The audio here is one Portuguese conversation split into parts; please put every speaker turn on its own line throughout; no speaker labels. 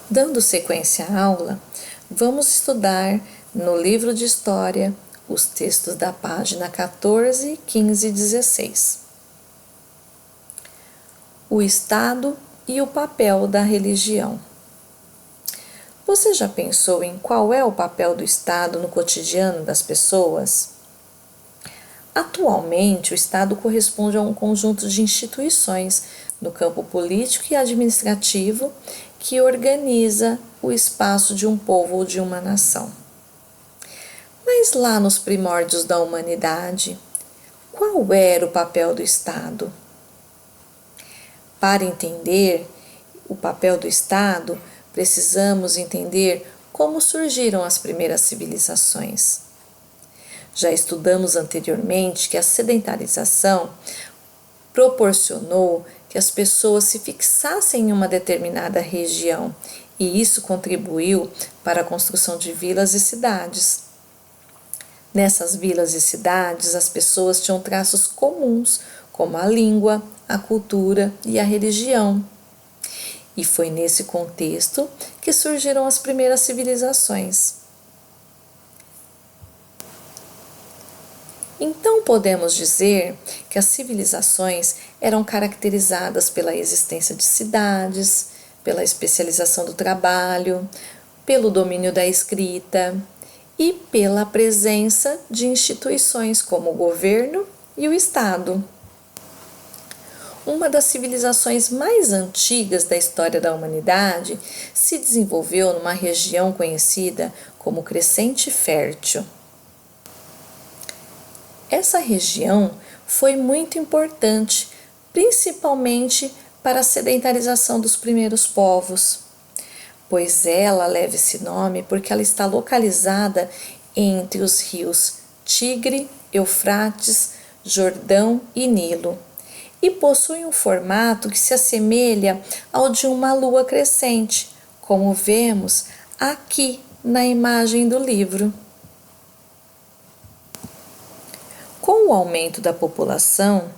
Dando sequência à aula, vamos estudar no livro de História os textos da página 14, 15 e 16. O Estado e o papel da religião. Você já pensou em qual é o papel do Estado no cotidiano das pessoas? Atualmente, o Estado corresponde a um conjunto de instituições no campo político e administrativo que organiza o espaço de um povo ou de uma nação. Mas lá nos primórdios da humanidade, qual era o papel do Estado? Para entender o papel do Estado, precisamos entender como surgiram as primeiras civilizações. Já estudamos anteriormente que a sedentarização proporcionou que as pessoas se fixassem em uma determinada região, e isso contribuiu para a construção de vilas e cidades. Nessas vilas e cidades, as pessoas tinham traços comuns, como a língua, a cultura e a religião. E foi nesse contexto que surgiram as primeiras civilizações. Então podemos dizer que as civilizações eram caracterizadas pela existência de cidades, pela especialização do trabalho, pelo domínio da escrita e pela presença de instituições como o governo e o Estado. Uma das civilizações mais antigas da história da humanidade se desenvolveu numa região conhecida como Crescente Fértil. Essa região foi muito importante, principalmente para a sedentarização dos primeiros povos, pois ela leva esse nome porque ela está localizada entre os rios Tigre, Eufrates, Jordão e Nilo, e possui um formato que se assemelha ao de uma lua crescente, como vemos aqui na imagem do livro. Com o aumento da população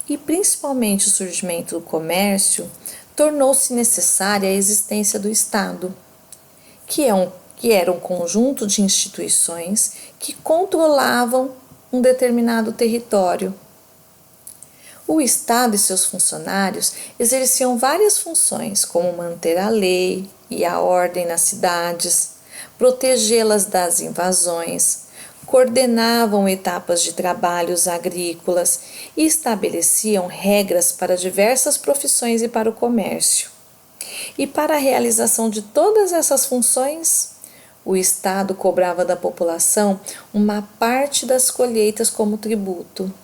e principalmente o surgimento do comércio, tornou-se necessária a existência do Estado, que era um conjunto de instituições que controlavam um determinado território. O Estado e seus funcionários exerciam várias funções, como manter a lei e a ordem nas cidades, protegê-las das invasões, coordenavam etapas de trabalhos agrícolas e estabeleciam regras para diversas profissões e para o comércio. E para a realização de todas essas funções, o Estado cobrava da população uma parte das colheitas como tributo.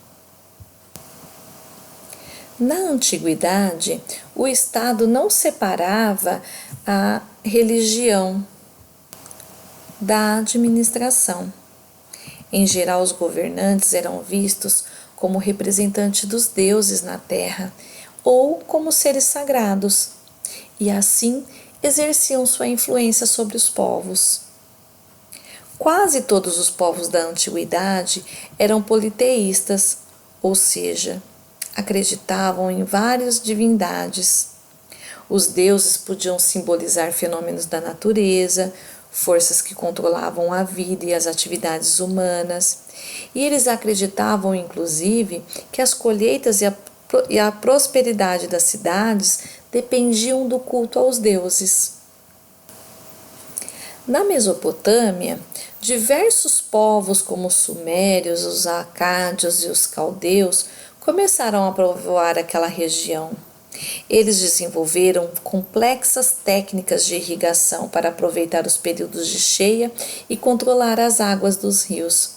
Na antiguidade, o Estado não separava a religião da administração. Em geral, os governantes eram vistos como representantes dos deuses na terra ou como seres sagrados, e assim exerciam sua influência sobre os povos. Quase todos os povos da antiguidade eram politeístas, ou seja, acreditavam em várias divindades. Os deuses podiam simbolizar fenômenos da natureza, forças que controlavam a vida e as atividades humanas, e eles acreditavam, inclusive, que as colheitas e a prosperidade das cidades dependiam do culto aos deuses. Na Mesopotâmia, diversos povos como os sumérios, os acádios e os caldeus começaram a povoar aquela região. Eles desenvolveram complexas técnicas de irrigação para aproveitar os períodos de cheia e controlar as águas dos rios.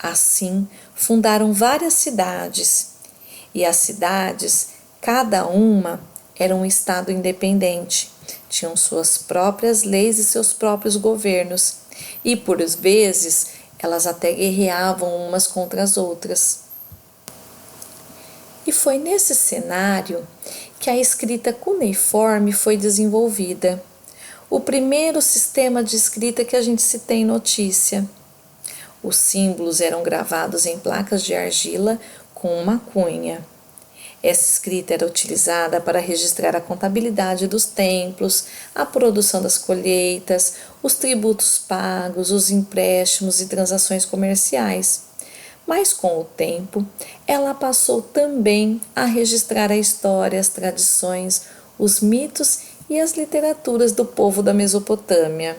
Assim, fundaram várias cidades, e as cidades, cada uma, era um estado independente, tinham suas próprias leis e seus próprios governos, e por vezes elas até guerreavam umas contra as outras. E foi nesse cenário que a escrita cuneiforme foi desenvolvida, o primeiro sistema de escrita que a gente se tem notícia. Os símbolos eram gravados em placas de argila com uma cunha. Essa escrita era utilizada para registrar a contabilidade dos templos, a produção das colheitas, os tributos pagos, os empréstimos e transações comerciais. Mas com o tempo, ela passou também a registrar a história, as tradições, os mitos e as literaturas do povo da Mesopotâmia.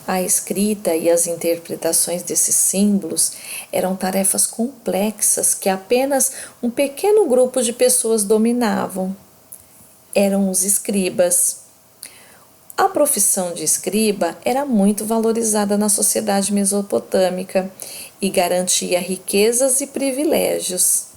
A escrita e as interpretações desses símbolos eram tarefas complexas que apenas um pequeno grupo de pessoas dominavam. Eram os escribas. A profissão de escriba era muito valorizada na sociedade mesopotâmica e garantia riquezas e privilégios.